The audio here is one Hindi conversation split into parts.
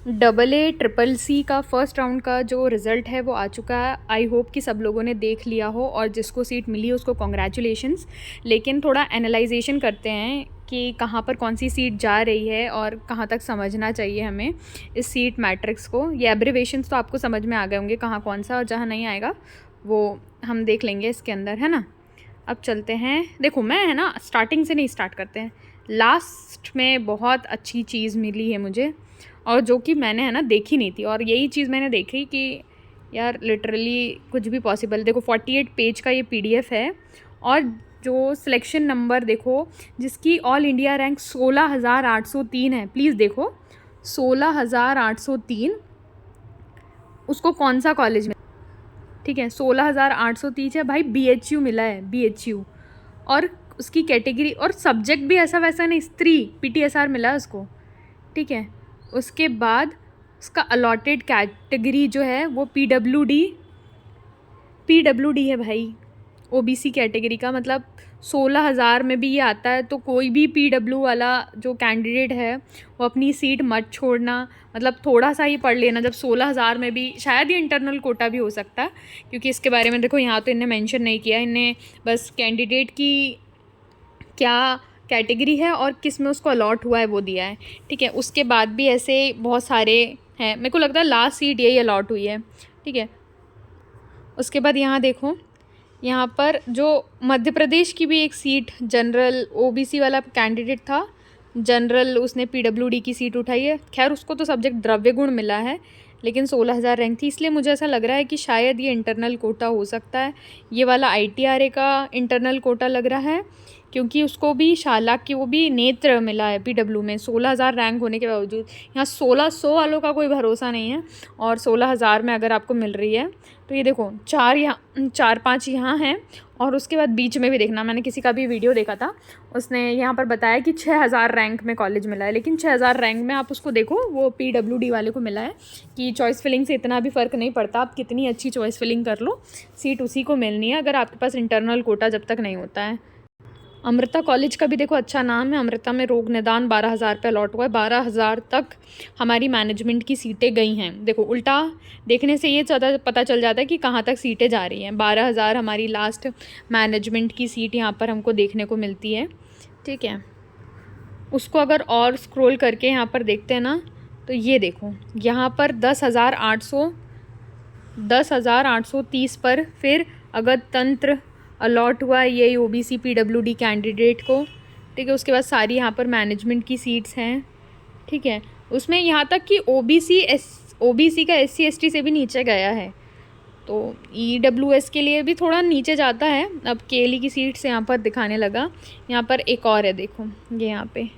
AA ट्रिपल सी का फर्स्ट राउंड का जो रिज़ल्ट है वो आ चुका है। आई होप कि सब लोगों ने देख लिया हो और जिसको सीट मिली उसको कॉन्ग्रेचुलेशंस। लेकिन थोड़ा एनालाइजेशन करते हैं कि कहाँ पर कौन सी सीट जा रही है और कहाँ तक समझना चाहिए हमें इस सीट मैट्रिक्स को। ये एब्रिवेशंस तो आपको समझ में आ गए होंगे कहाँ कौन सा और जहाँ नहीं आएगा वो हम देख लेंगे इसके अंदर, है ना। अब चलते हैं, देखो मैं है ना स्टार्टिंग से नहीं स्टार्ट करते हैं। लास्ट में बहुत अच्छी चीज़ मिली है मुझे और जो कि मैंने है ना देखी नहीं थी, और यही चीज़ मैंने देखी कि यार लिटरली कुछ भी पॉसिबल। देखो 48 पेज का ये PDF है और जो सिलेक्शन नंबर देखो जिसकी ऑल इंडिया रैंक 16,803 है। प्लीज़ देखो 16,803, उसको कौन सा कॉलेज में, ठीक है 16,830 है भाई, BHU मिला है, BHU। और उसकी कैटेगरी और सब्जेक्ट भी ऐसा वैसा नहीं, स्त्री PTSR मिला है उसको, ठीक है। उसके बाद उसका अलॉटेड कैटेगरी जो है वो PWD है भाई, OBC कैटेगरी का। मतलब 16,000 में भी ये आता है, तो कोई भी PW वाला जो कैंडिडेट है वो अपनी सीट मत छोड़ना। मतलब थोड़ा सा ही पढ़ लेना, जब 16,000 में भी शायद ये इंटरनल कोटा भी हो सकता है, क्योंकि इसके बारे में देखो यहाँ तो इन्हें मेंशन नहीं किया, इन्हें बस कैंडिडेट की क्या कैटेगरी है और किस में उसको अलॉट हुआ है वो दिया है, ठीक है। उसके बाद भी ऐसे बहुत सारे हैं, मेरे को लगता है लास्ट सीट यही अलॉट हुई है, ठीक है। उसके बाद यहाँ देखो, यहाँ पर जो मध्य प्रदेश की भी एक सीट जनरल OBC वाला कैंडिडेट था, जनरल, उसने PWD की सीट उठाई है। खैर उसको तो सब्जेक्ट द्रव्य गुण मिला है, लेकिन 16,000 रैंक थी, इसलिए मुझे ऐसा लग रहा है कि शायद ये इंटरनल कोटा हो सकता है। ये वाला ITRA का इंटरनल कोटा लग रहा है, क्योंकि उसको भी शाला की वो भी नेत्र मिला है PW में 16,000 रैंक होने के बावजूद। यहाँ 1600 वालों का कोई भरोसा नहीं है, और 16,000 में अगर आपको मिल रही है तो ये देखो 4-5 यहाँ हैं। और उसके बाद बीच में भी देखना, मैंने किसी का भी वीडियो देखा था, उसने यहाँ पर बताया कि 6,000 रैंक में कॉलेज मिला है। लेकिन 6,000 रैंक में आप उसको देखो, वो PWD वाले को मिला है कि चॉइस फिलिंग से इतना भी फ़र्क नहीं पड़ता, आप कितनी अच्छी चॉइस फिलिंग कर लो सीट उसी को मिलनी है, अगर आपके पास इंटरनल कोटा जब तक नहीं होता है। अमृता कॉलेज का भी देखो अच्छा नाम है। अमृता में रोग निदान 12,000 पे अलॉट हुआ है, 12,000 तक हमारी मैनेजमेंट की सीटें गई हैं। देखो उल्टा देखने से ये ज़्यादा पता चल जाता है कि कहाँ तक सीटें जा रही हैं। 12,000 हमारी लास्ट मैनेजमेंट की सीट यहाँ पर हमको देखने को मिलती है, ठीक है। उसको अगर और स्क्रॉल करके यहाँ पर देखते हैं ना, तो ये देखो यहाँ पर 10,830 पर फिर अगर तंत्र अलॉट हुआ है ये OBC PWD कैंडिडेट को, ठीक है। उसके बाद सारी यहाँ पर मैनेजमेंट की सीट्स हैं, ठीक है। उसमें यहाँ तक कि OBC का SC ST से भी नीचे गया है, तो EWS के लिए भी थोड़ा नीचे जाता है। अब KLE की सीट्स यहाँ पर दिखाने लगा। यहाँ पर एक और है, देखो ये यहाँ पे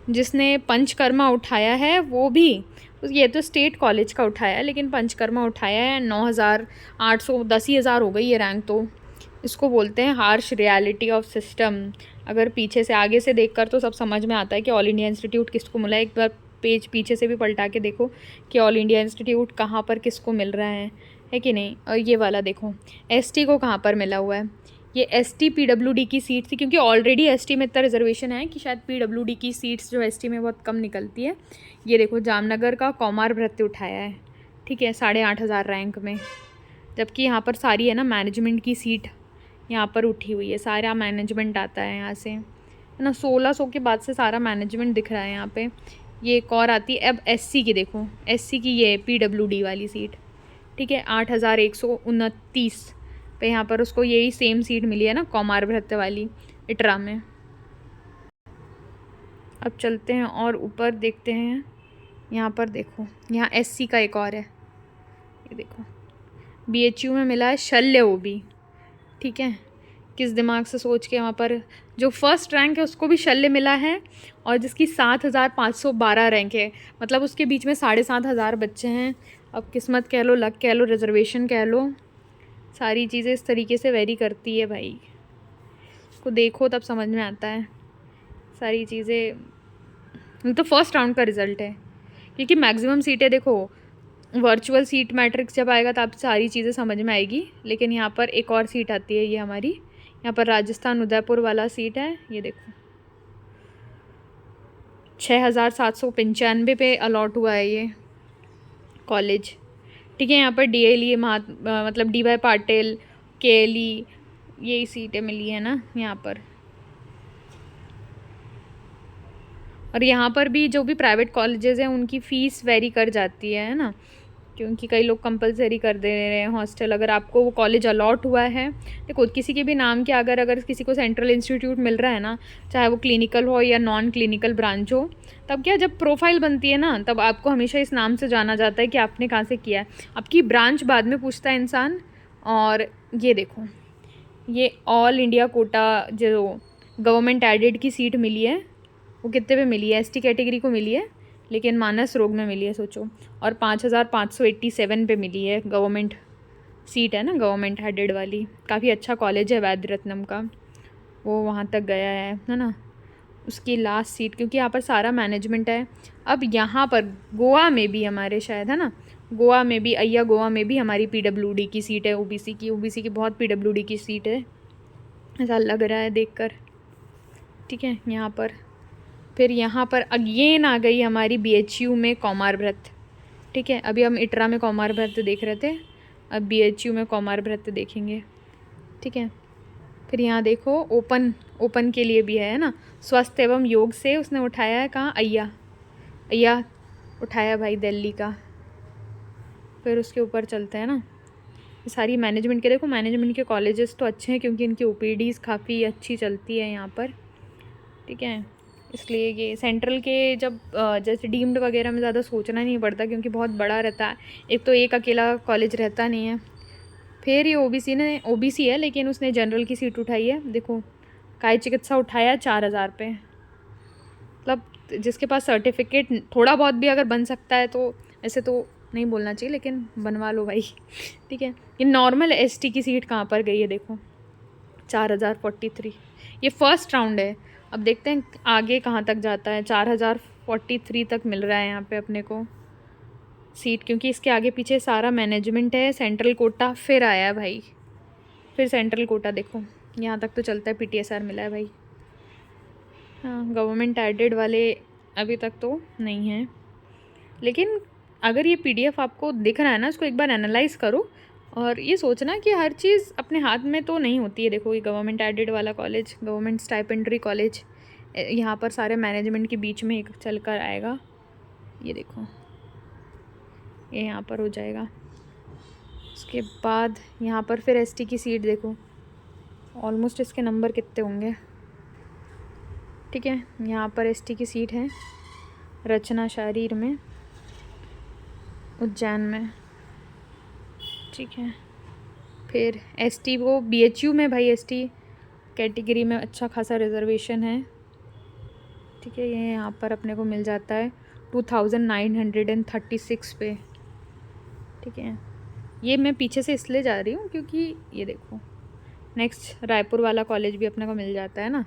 जिसने पंचकर्मा उठाया है वो भी, ये तो स्टेट कॉलेज का उठाया है, लेकिन पंचकर्मा उठाया है 9,800, 10,000 हो गई ये रैंक। तो इसको बोलते हैं हार्श रियलिटी ऑफ सिस्टम। अगर पीछे से आगे से देखकर तो सब समझ में आता है कि ऑल इंडिया इंस्टीट्यूट किसको मिला है। एक बार पेज पीछे से भी पलटा के देखो कि ऑल इंडिया इंस्टीट्यूट कहाँ पर किसको मिल रहा है कि नहीं। और ये वाला देखो ST को कहाँ पर मिला हुआ है, ये ST PWD की सीट थी, क्योंकि ऑलरेडी ST में इतना रिजर्वेशन है कि शायद PWD की सीट्स जो ST में बहुत कम निकलती है। ये देखो जामनगर का कौमार भृत्य उठाया है, ठीक है 8,500 रैंक में, जबकि यहाँ पर सारी है ना मैनेजमेंट की सीट यहाँ पर उठी हुई है, सारा मैनेजमेंट आता है यहाँ से, है ना। 1600 के बाद से सारा मैनेजमेंट दिख रहा है यहाँ पे। ये एक और आती है अब SC की, देखो SC की ये PWD वाली सीट, ठीक है 8,129 पे यहाँ पर उसको यही सेम सीट मिली है ना कौमार भृत्य वाली इटरा में। अब चलते हैं और ऊपर देखते हैं, यहाँ पर देखो यहाँ SC का एक और है, ये देखो BHU में मिला है शल्य OB, ठीक है। किस दिमाग से सोच के वहाँ पर जो फर्स्ट रैंक है उसको भी शल्य मिला है, और जिसकी 7,512 रैंक है, मतलब उसके बीच में 7,500 बच्चे हैं। अब किस्मत कह लो, लक कह लो, रिजर्वेशन कह लो, सारी चीज़ें इस तरीके से वेरी करती है भाई। इसको देखो तब समझ में आता है सारी चीज़ें। तो फर्स्ट राउंड का रिज़ल्ट है, क्योंकि मैक्सिमम सीटें देखो वर्चुअल सीट मैट्रिक्स जब आएगा तब सारी चीज़ें समझ में आएगी। लेकिन यहाँ पर एक और सीट आती है, ये हमारी यहाँ पर राजस्थान उदयपुर वाला सीट है, ये देखो 6,795 पे अलॉट हुआ है ये कॉलेज। ठीक है, यहाँ पर DLE मतलब DY पाटिल, KLE, यही सीटें मिली है ना यहाँ पर। और यहाँ पर भी जो भी प्राइवेट कॉलेजेस हैं उनकी फ़ीस वेरी कर जाती है ना, क्योंकि कई लोग कंपलसरी कर दे रहे हैं हॉस्टल। अगर आपको वो कॉलेज अलॉट हुआ है, देखो किसी के भी नाम के अगर किसी को सेंट्रल इंस्टीट्यूट मिल रहा है ना, चाहे वो क्लिनिकल हो या नॉन क्लिनिकल ब्रांच हो, तब क्या जब प्रोफाइल बनती है ना, तब आपको हमेशा इस नाम से जाना जाता है कि आपने कहाँ से किया है। आपकी ब्रांच बाद में पूछता है इंसान। और ये देखो, ये ऑल इंडिया कोटा जो गवर्नमेंट एडेड की सीट मिली है, वो कितने पे मिली है? ST कैटेगरी को मिली है, लेकिन मानस रोग में मिली है, सोचो। और 5,587 पे मिली है, गवर्नमेंट सीट है ना, गवर्नमेंट हेडेड वाली। काफ़ी अच्छा कॉलेज है वैद्य रत्नम का, वो वहाँ तक गया है ना। उसकी लास्ट सीट, क्योंकि यहाँ पर सारा मैनेजमेंट है। अब यहाँ पर गोवा में भी हमारे शायद है ना, गोवा में भी गोवा में भी हमारी PWD की सीट है, OBC की बहुत PWD की सीट है, ऐसा लग रहा है देखकर। ठीक है, यहाँ पर फिर यहाँ पर अगेन आ गई हमारी BHU में कौमार व्रत। ठीक है, अभी हम इटरा में कौमार व्रत देख रहे थे, अब BHU में कौमार व्रत देखेंगे। ठीक है, फिर यहाँ देखो ओपन के लिए भी है ना, स्वस्थ एवं योग से उसने उठाया है, कहाँ? अय्या उठाया भाई, दिल्ली का। फिर उसके ऊपर चलते हैं ना, सारी मैनेजमेंट के। देखो मैनेजमेंट के कॉलेजेस तो अच्छे हैं क्योंकि इनकी OPDs काफ़ी अच्छी चलती है यहाँ पर। ठीक है, इसलिए ये सेंट्रल के जब जैसे डीम्ड वगैरह में ज़्यादा सोचना नहीं पड़ता, क्योंकि बहुत बड़ा रहता है। एक तो एक अकेला कॉलेज रहता नहीं है। फिर ये OBC है, लेकिन उसने जनरल की सीट उठाई है। देखो काय चिकित्सा उठाया 4,000 पे। मतलब जिसके पास सर्टिफिकेट थोड़ा बहुत भी अगर बन सकता है, तो ऐसे तो नहीं बोलना चाहिए, लेकिन बनवा लो भाई। ठीक है, ये नॉर्मल ST की सीट कहाँ पर गई है? देखो 4,043। ये फर्स्ट राउंड है, अब देखते हैं आगे कहाँ तक जाता है। 4,043 तक मिल रहा है यहाँ पे अपने को सीट, क्योंकि इसके आगे पीछे सारा मैनेजमेंट है। सेंट्रल कोटा फिर आया है भाई, फिर सेंट्रल कोटा देखो यहाँ तक तो चलता है। PTSR मिला है भाई। हाँ, गवर्नमेंट एडेड वाले अभी तक तो नहीं है, लेकिन अगर ये PDF आपको दिख रहा है ना, इसको एक बार एनालाइज़ करो और ये सोचना कि हर चीज़ अपने हाथ में तो नहीं होती है। देखो ये गवर्नमेंट एडेड वाला कॉलेज, गवर्नमेंट स्टाइपेंडरी कॉलेज, यहाँ पर सारे मैनेजमेंट के बीच में एक चल कर आएगा। ये देखो ये यहाँ पर हो जाएगा। उसके बाद यहाँ पर फिर ST की सीट देखो, ऑलमोस्ट इसके नंबर कितने होंगे? ठीक है, यहाँ पर ST की सीट है रचना शारीर में, उज्जैन में। ठीक है, फिर ST वो BHU में भाई, ST कैटेगरी में अच्छा खासा रिजर्वेशन है। ठीक है, ये यहाँ पर अपने को मिल जाता है 2,936 पे। ठीक है, ये मैं पीछे से इसलिए जा रही हूँ क्योंकि ये देखो नेक्स्ट रायपुर वाला कॉलेज भी अपने को मिल जाता है ना।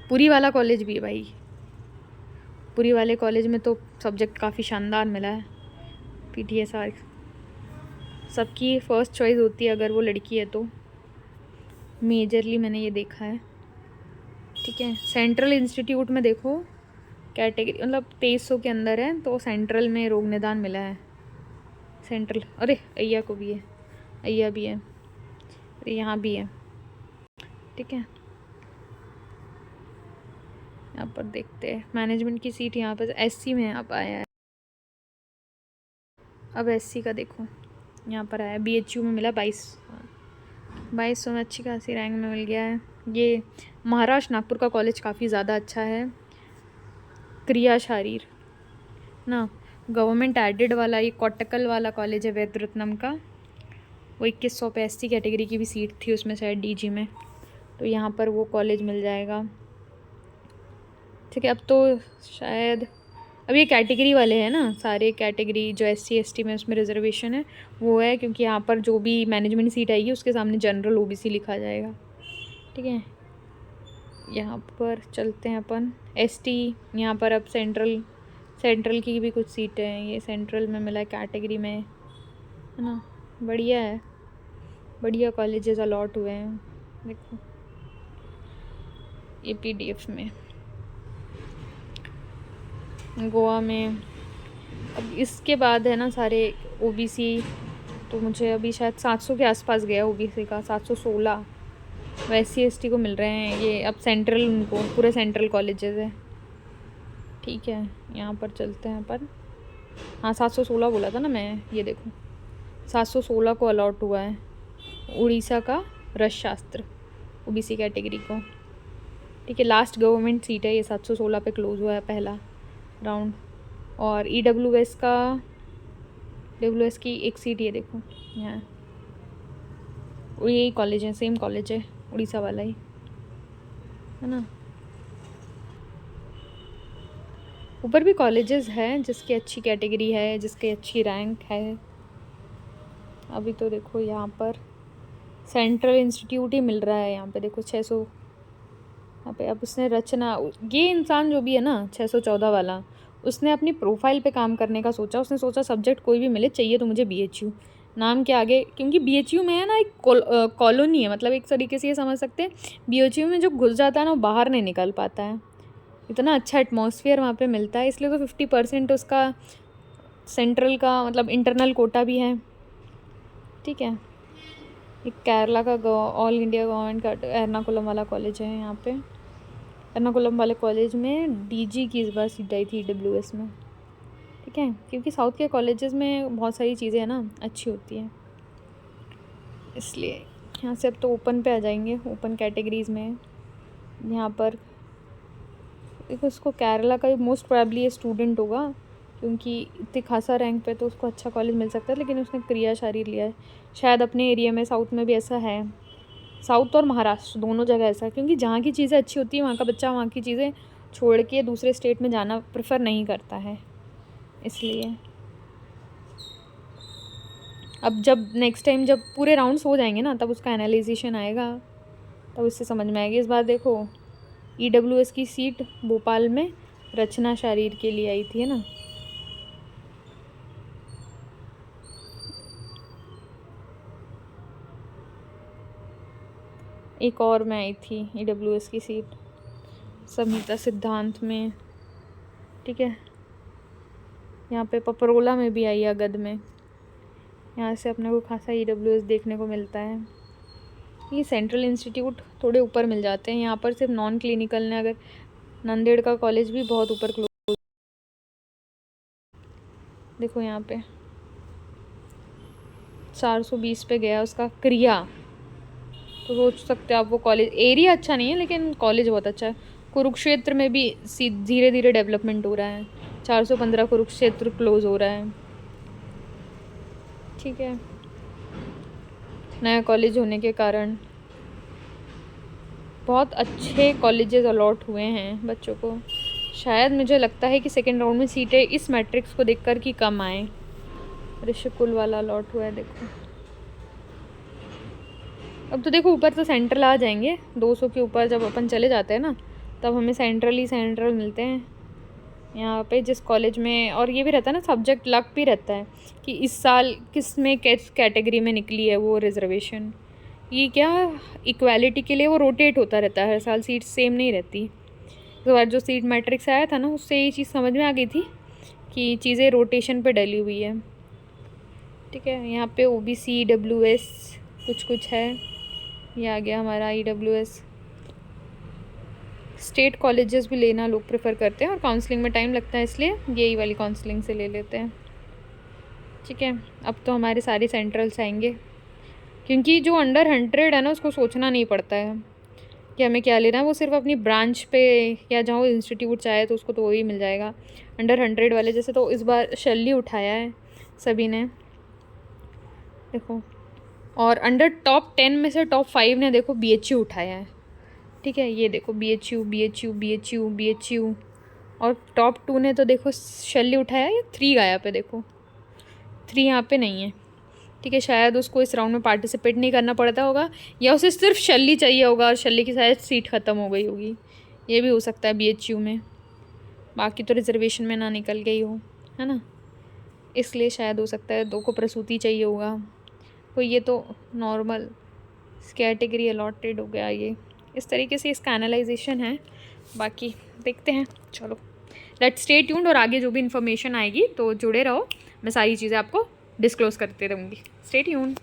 पुरी वाला कॉलेज भी है भाई, पुरी वाले कॉलेज में तो सब्जेक्ट काफ़ी शानदार मिला है। PTSR सबकी फ़र्स्ट चॉइस होती है अगर वो लड़की है तो, मेजरली मैंने ये देखा है। ठीक है, सेंट्रल इंस्टीट्यूट में देखो कैटेगरी मतलब 2300 के अंदर है, तो सेंट्रल में रोग निदान मिला है सेंट्रल। अरे अय्या को भी है, अय्या भी है, अरे यहाँ भी है। ठीक है, यहाँ पर देखते हैं मैनेजमेंट की सीट, यहाँ पर SC में अब आया है। अब SC का देखो यहाँ पर आया, BHU में मिला 2200 में अच्छी खासी रैंक में मिल गया है। ये महाराष्ट्र नागपुर का कॉलेज काफ़ी ज़्यादा अच्छा है, क्रिया शारीर ना, गवर्नमेंट एडेड वाला ये कोटकल वाला कॉलेज है वैद्य रत्नम का। वो 2100 पे SC कैटेगरी की भी सीट थी उसमें शायद DG में, तो यहाँ पर वो कॉलेज मिल जाएगा। ठीक है, अब तो शायद अब ये कैटेगरी वाले हैं ना, सारे कैटेगरी जो SC ST में उसमें रिजर्वेशन है वो है, क्योंकि यहाँ पर जो भी मैनेजमेंट सीट आएगी उसके सामने जनरल OBC लिखा जाएगा। ठीक है, यहाँ पर चलते हैं अपन ST। यहाँ पर अब सेंट्रल की भी कुछ सीटें हैं, ये सेंट्रल में मिला है कैटेगरी में, है ना। बढ़िया है, बढ़िया कॉलेजेस अलॉट हुए हैं। देखो ये PDF में। गोवा में अब इसके बाद है ना सारे OBC, तो मुझे अभी शायद 700 के आसपास गया OBC का, 716 वैसे ST को मिल रहे हैं ये। अब सेंट्रल, उनको पूरे सेंट्रल कॉलेजेस है। ठीक है, यहाँ पर चलते हैं अपन। हाँ 716 बोला था ना मैं, ये देखो 716 को अलॉट हुआ है उड़ीसा का रसशास्त्र OBC कैटेगरी को। ठीक है, लास्ट गवर्नमेंट सीट है ये, 716 पे क्लोज हुआ है पहला राउंड। और EWS की एक सीट ये देखो यहाँ, यही कॉलेज है, सेम कॉलेज है उड़ीसा वाला ही है ना। ऊपर भी कॉलेजेस हैं जिसकी अच्छी कैटेगरी है, जिसकी अच्छी रैंक है। अभी तो देखो यहाँ पर सेंट्रल इंस्टीट्यूट ही मिल रहा है, यहाँ पे देखो 600 यहाँ पे। अब उसने रचना, ये इंसान जो भी है ना 614 वाला, उसने अपनी प्रोफाइल पे काम करने का सोचा। उसने सोचा सब्जेक्ट कोई भी मिले, चाहिए तो मुझे BHU नाम के आगे, क्योंकि BHU में है ना एक कॉलोनी है, मतलब एक तरीके से ये समझ सकते हैं BHU में जो घुस जाता है ना वो बाहर नहीं निकल पाता है। इतना अच्छा एटमॉस्फेयर वहाँ पे मिलता है, इसलिए तो 50% उसका सेंट्रल का मतलब इंटरनल कोटा भी है। ठीक है, एक केरला का ऑल इंडिया गवर्नमेंट का एर्नाकुलम वाला कॉलेज है। यहाँ पे एर्नाकुलम वाले कॉलेज में DG की इस बार सीट आई थी EWS में। ठीक है, क्योंकि साउथ के कॉलेजेस में बहुत सारी चीज़ें हैं ना अच्छी होती हैं, इसलिए यहाँ से अब तो ओपन पे आ जाएंगे, ओपन कैटेगरीज़ में। यहाँ पर देखो उसको केरला का मोस्ट प्रोबेबली ये स्टूडेंट होगा, क्योंकि इतने खासा रैंक पे तो उसको अच्छा कॉलेज मिल सकता है, लेकिन उसने क्रिया शारीर लिया है। शायद अपने एरिया में साउथ में भी ऐसा है, साउथ और महाराष्ट्र दोनों जगह ऐसा है, क्योंकि जहाँ की चीज़ें अच्छी होती है वहाँ का बच्चा वहाँ की चीज़ें छोड़ के दूसरे स्टेट में जाना प्रेफर नहीं करता है। इसलिए अब जब नेक्स्ट टाइम जब पूरे राउंड्स हो जाएंगे ना, तब उसका एनालिजेशन आएगा, तब उससे समझ में आएगी। इस बार देखो EWS की सीट भोपाल में रचना शारीर के लिए आई थी, है ना। एक और में आई थी EWS की सीट संहिता सिद्धांत में। ठीक है, यहाँ पे पपरोला में भी आई है, गद में। यहाँ से अपने को खासा EWS देखने को मिलता है। ये सेंट्रल इंस्टीट्यूट थोड़े ऊपर मिल जाते हैं, यहाँ पर सिर्फ नॉन क्लिनिकल ने, अगर नांदेड़ का कॉलेज भी बहुत ऊपर क्लोज। देखो यहाँ पे 420 पे गया उसका क्रिया, तो सोच सकते हो आप वो कॉलेज, एरिया अच्छा नहीं है लेकिन कॉलेज बहुत अच्छा है। कुरुक्षेत्र में भी धीरे धीरे डेवलपमेंट हो रहा है, 415 कुरुक्षेत्र क्लोज हो रहा है। ठीक है, नया कॉलेज होने के कारण बहुत अच्छे कॉलेजेस अलॉट हुए हैं बच्चों को। शायद मुझे लगता है कि सेकेंड राउंड में सीटें इस मैट्रिक्स को देखकर कि कम आए। ऋषिकुल वाला अलॉट हुआ है देखो। अब तो देखो ऊपर तो सेंट्रल आ जाएंगे, 200 के ऊपर जब अपन चले जाते हैं ना, तब हमें सेंट्रल ही सेंट्रल मिलते हैं यहाँ पे जिस कॉलेज में। और ये भी रहता है ना सब्जेक्ट लक भी रहता है कि इस साल किस में किस कैटेगरी में निकली है वो रिजर्वेशन। ये क्या इक्वालिटी के लिए वो रोटेट होता रहता है, हर साल सीट सेम नहीं रहती। इस बार जो सीट मैट्रिक्स आया था ना, उससे ये चीज़ समझ में आ गई थी कि चीज़ें रोटेशन पे डली हुई है। ठीक है, यहाँ पे OBC EWS कुछ है, ये आ गया हमारा EWS। स्टेट कॉलेजेस भी लेना लोग प्रेफर करते हैं, और काउंसलिंग में टाइम लगता है, इसलिए यही वाली काउंसलिंग से ले लेते हैं। ठीक है, अब तो हमारे सारे सेंट्रल्स आएंगे, क्योंकि जो अंडर 100 है ना उसको सोचना नहीं पड़ता है कि हमें क्या लेना है, वो सिर्फ अपनी ब्रांच पे या जहाँ वो इंस्टीट्यूट चाहे तो उसको तो वही मिल जाएगा। अंडर 100 वाले जैसे तो इस बार शल्ली उठाया है सभी ने देखो, और अंडर टॉप 10 में से टॉप 5 ने देखो BHU उठाया है। ठीक है, ये देखो BHU, और टॉप 2 ने तो देखो शल्ली उठाया है, 3 गायब है देखो, 3 यहाँ पे नहीं है। ठीक है, शायद उसको इस राउंड में पार्टिसिपेट नहीं करना पड़ता होगा, या उसे सिर्फ शल्ली चाहिए होगा और शल्ली की शायद सीट ख़त्म हो गई होगी, ये भी हो सकता है BHU में। बाकी तो रिजर्वेशन में ना निकल गई हो, है ना, इसलिए शायद हो सकता है 2 को प्रसूति चाहिए होगा। तो ये तो नॉर्मल कैटेगरी अलॉटेड हो गया ये इस तरीके से इसका एनालाइजेशन है, बाकी देखते हैं। चलो लेट्स स्टे ट्यून्ड, और आगे जो भी इन्फॉर्मेशन आएगी तो जुड़े रहो, मैं सारी चीज़ें आपको डिस्क्लोज़ करते रहूँगी। Stay tuned.